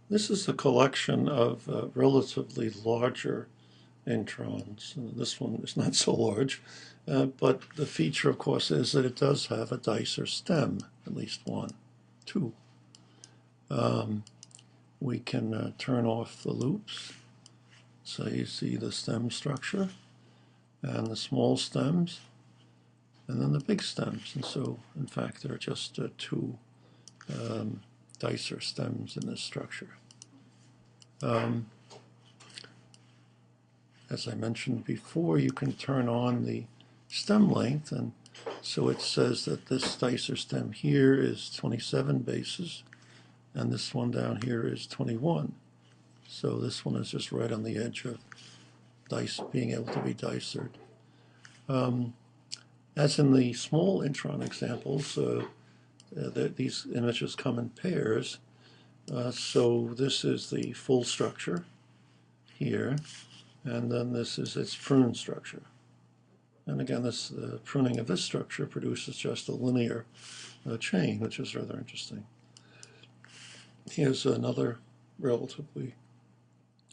This is a collection of relatively larger introns. This one is not so large, but the feature, of course, is that it does have a dicer stem, at least one, two. We can turn off the loops, so you see the stem structure and the small stems, and then the big stems. And so, in fact, there are just two dicer stems in this structure. As I mentioned before, you can turn on the stem length, and so it says that this dicer stem here is 27 bases, and this one down here is 21. So this one is just right on the edge of being able to be dicered. As in the small intron examples, these images come in pairs. So this is the full structure here, and then this is its prune structure. And again, this pruning of this structure produces just a linear chain, which is rather interesting. Here's another relatively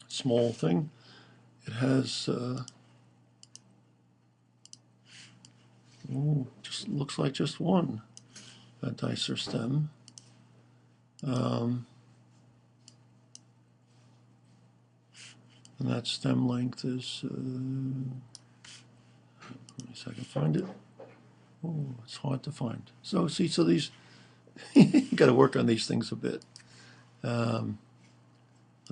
small thing. It has just looks like just one dicer stem. And that stem length is, let me see if I can find it. Oh, it's hard to find. So see, so these, you got to work on these things a bit. Let's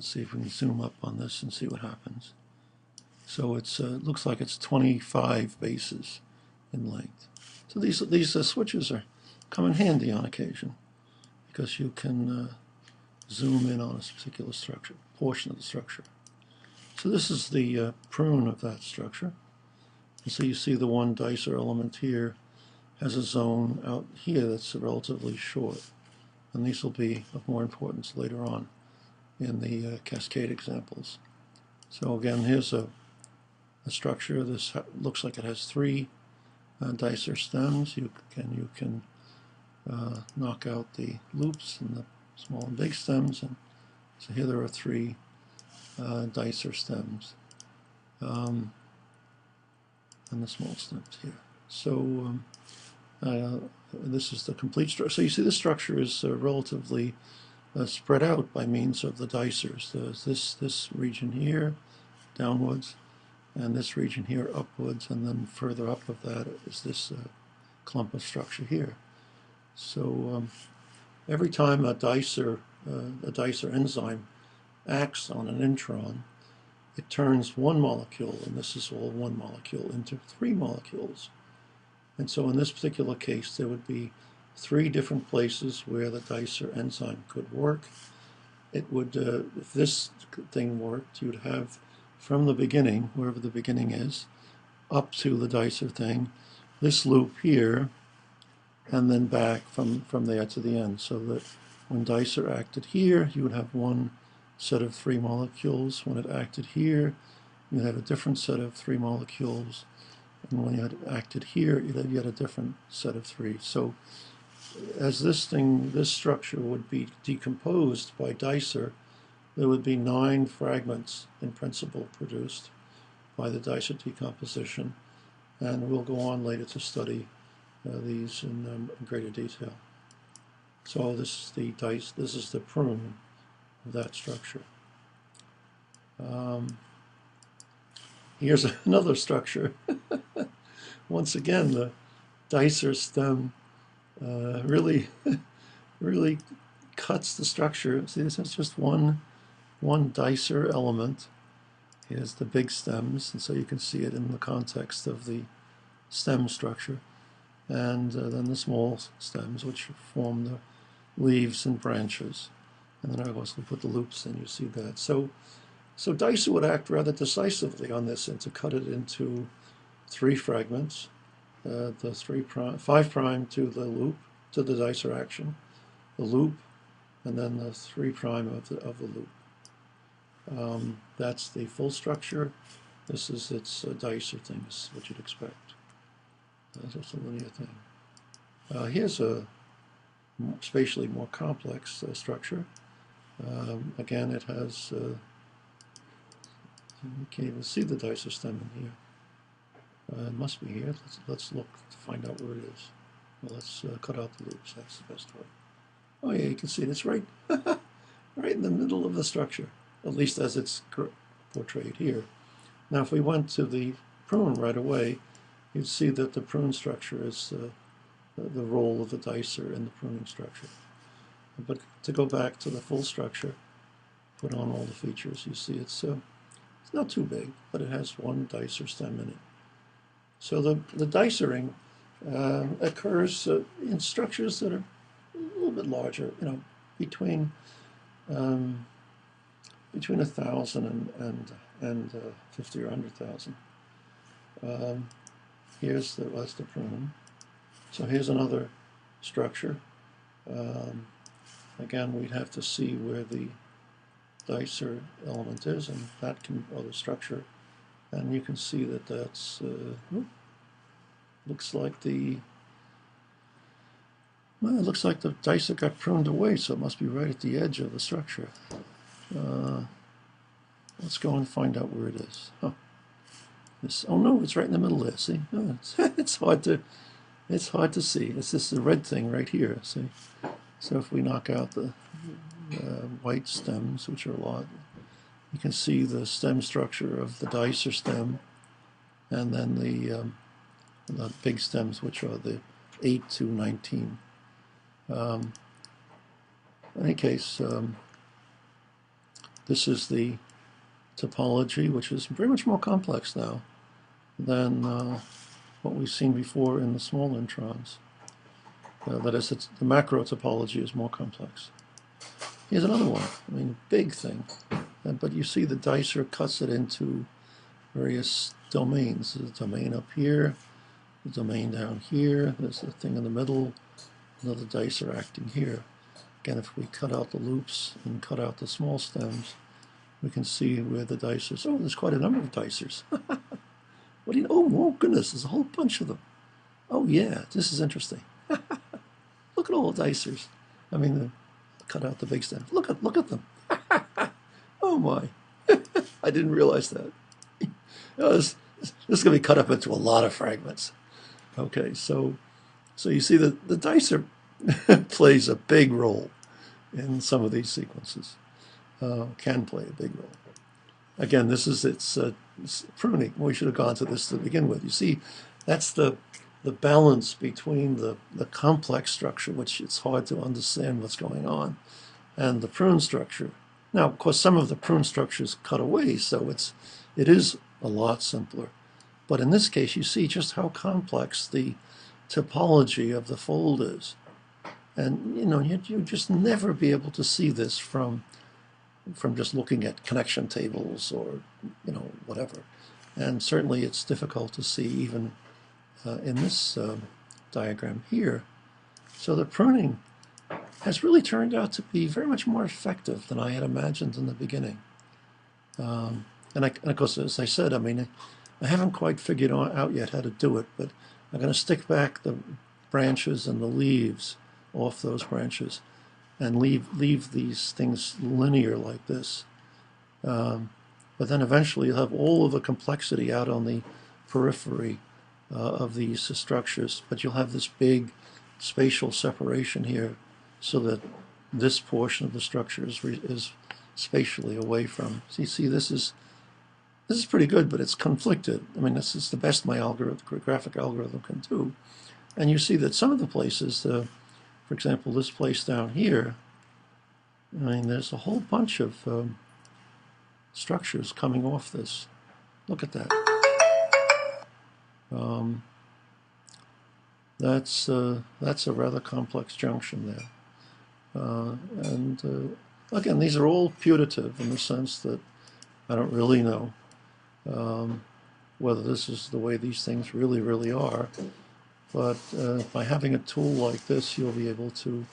see if we can zoom up on this and see what happens. So it's looks like it's 25 bases in length. So these switches come in handy on occasion because you can zoom in on a particular structure, portion of the structure. So this is the prune of that structure. And so you see the one dicer element here has a zone out here that's relatively short. And these will be of more importance later on in the cascade examples. So again, here's a structure. This looks like it has three dicer stems. You can knock out the loops and the small and big stems. And so here there are three dicer stems. And the small stems here. So this is the complete structure. So you see the structure is relatively spread out by means of the dicers. There's this region here downwards, and this region here upwards, and then further up of that is this clump of structure here. So every time a dicer enzyme acts on an intron, it turns one molecule, and this is all one molecule, into three molecules. And so in this particular case, there would be three different places where the dicer enzyme could work. It would, if this thing worked, you'd have from the beginning, wherever the beginning is, up to the dicer thing, this loop here, and then back from there to the end, so that when dicer acted here, you would have one set of three molecules. When it acted here, you have a different set of three molecules. And when you had acted here, you'd have yet a different set of three. So as this structure would be decomposed by dicer, there would be 9 fragments in principle produced by the dicer decomposition. And we'll go on later to study these in greater detail. So this is the prune of that structure. Here's another structure. Once again, the dicer stem really cuts the structure. See, this is just one dicer element. Here's the big stems, and so you can see it in the context of the stem structure. And then the small stems, which form the leaves and branches. And then I also put the loops in, you see that. So dicer would act rather decisively on this and to cut it into 3 fragments, the 5' to the loop, to the dicer action, the loop, and then the 3' of the loop. That's the full structure. This is its dicer thing, is what you'd expect. That's just a linear thing. Here's a spatially more complex structure. Again, it has, you can't even see the dicer stem in here. It must be here. Let's look to find out where it is. Well, let's cut out the loops. That's the best way. Oh yeah, you can see it. It's right, right in the middle of the structure, at least as it's portrayed here. Now, if we went to the prune right away, you'd see that the prune structure is the role of the dicer in the pruning structure. But to go back to the full structure, put on all the features, you see it's not too big, but it has one dicer stem in it. So the dicering occurs in structures that are a little bit larger, you know, between 1,000 and 50 or 100,000. That's the prune. So here's another structure. Again, we'd have to see where the dicer element is, and that can, or the structure, and you can see that that's looks like the dicer got pruned away, so it must be right at the edge of the structure. Let's go and find out where it is. Oh no, it's right in the middle there. See, it's hard to see. It's just the red thing right here. See, so if we knock out the white stems, which are a lot, you can see the stem structure of the dicer stem, and then the big stems, which are the 8 to 19. In any case, this is the topology, which is very much more complex now than what we've seen before in the small introns. That is, the macro topology is more complex. Here's another one. I mean, big thing. But you see the dicer cuts it into various domains. There's a domain up here, the domain down here, there's a thing in the middle, another dicer acting here. Again, if we cut out the loops and cut out the small stems, we can see where the dicers. Oh, there's quite a number of dicers. What do you know? Oh, goodness, there's a whole bunch of them. Oh, yeah, this is interesting. Look at all the dicers. I mean, cut out the big stems. Look at them. Oh, my. I didn't realize that. This is going to be cut up into a lot of fragments. Okay, so you see that the dicer plays a big role in some of these sequences. Can play a big role. Again, this is its pruning. We should have gone to this to begin with. You see, that's the balance between the complex structure, which it's hard to understand what's going on, and the prune structure. Now, of course, some of the prune structures cut away, so it is a lot simpler. But in this case, you see just how complex the topology of the fold is. And, you know, you'd just never be able to see this from just looking at connection tables or, you know, whatever. And certainly it's difficult to see even in this diagram here. So the pruning has really turned out to be very much more effective than I had imagined in the beginning. And of course, as I said, I mean, I haven't quite figured out yet how to do it, but I'm going to stick back the branches and the leaves off those branches and leave these things linear like this. But then eventually you'll have all of the complexity out on the periphery of these structures, but you'll have this big spatial separation here so that this portion of the structure is spatially away from. So you see, this is pretty good, but it's conflicted. I mean, this is the best my graphic algorithm can do. And you see that some of the places, for example, this place down here, I mean, there's a whole bunch of structures coming off this. Look at that. That's a rather complex junction there. Again, these are all putative in the sense that I don't really know whether this is the way these things really are. But by having a tool like this, you'll be able to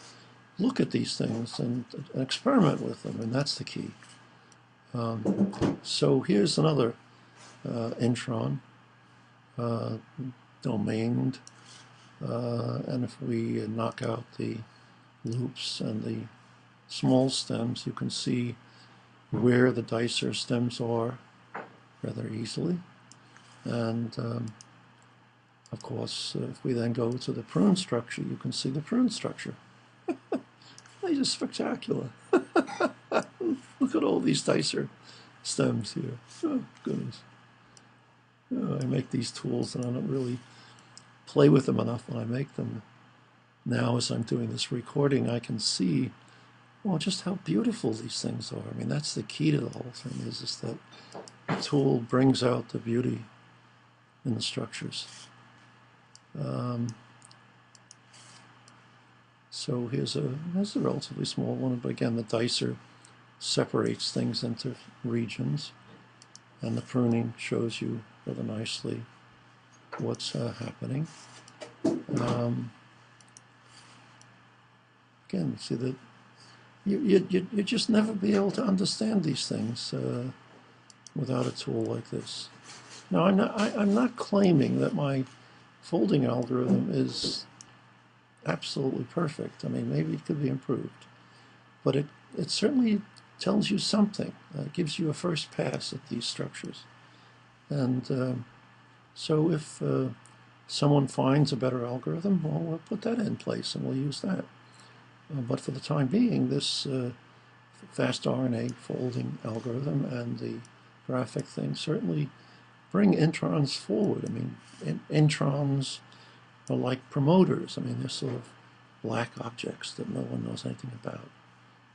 look at these things and experiment with them, and that's the key. So here's another Intron, domained, and if we knock out the loops and the small stems, you can see where the dicer stems are rather easily. And of course, if we then go to the prune structure, you can see the prune structure. They're just spectacular. Look at all these dicer stems here. Oh, goodness. I make these tools and I don't really play with them enough when I make them. Now, as I'm doing this recording, I can see, well, just how beautiful these things are. I mean, that's the key to the whole thing, is that the tool brings out the beauty in the structures. So here's a relatively small one, but again, the dicer separates things into regions, and the pruning shows you rather nicely what's happening. Again, see that you just never be able to understand these things without a tool like this. Now, I'm not claiming that my folding algorithm is absolutely perfect. I mean, maybe it could be improved, but it certainly tells you something. It gives you a first pass at these structures. And so if someone finds a better algorithm, well, we'll put that in place and we'll use that. But for the time being, this FastRNA folding algorithm and the graphic thing certainly bring introns forward. I mean, introns are like promoters. I mean, they're sort of black objects that no one knows anything about.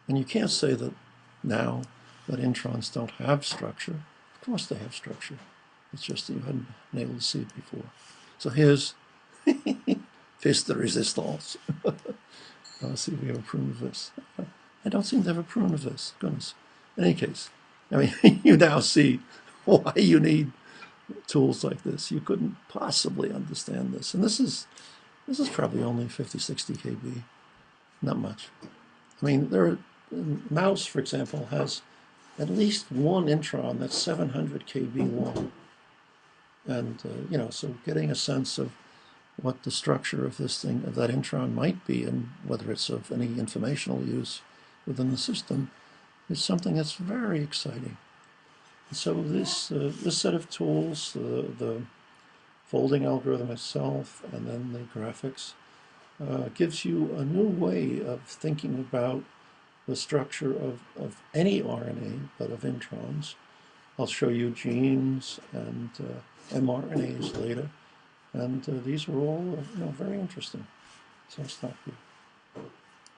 And you can't say that now that introns don't have structure. Of course they have structure. It's just that you hadn't been able to see it before. So here's the resistance. Let's see if we have a prune of this. I don't seem to have a prune of this. Goodness. In any case, I mean, you now see why you need tools like this. You couldn't possibly understand this. And this is probably only 50, 60 KB. Not much. I mean, mouse, for example, has at least one intron that's 700 KB long. And, you know, so getting a sense of what the structure of this thing, of that intron might be, and whether it's of any informational use within the system, is something that's very exciting. And so this set of tools, the folding algorithm itself, and then the graphics, gives you a new way of thinking about the structure of any RNA, but of introns. I'll show you genes and mRNAs later. And these are all, you know, very interesting. So I'll stop here.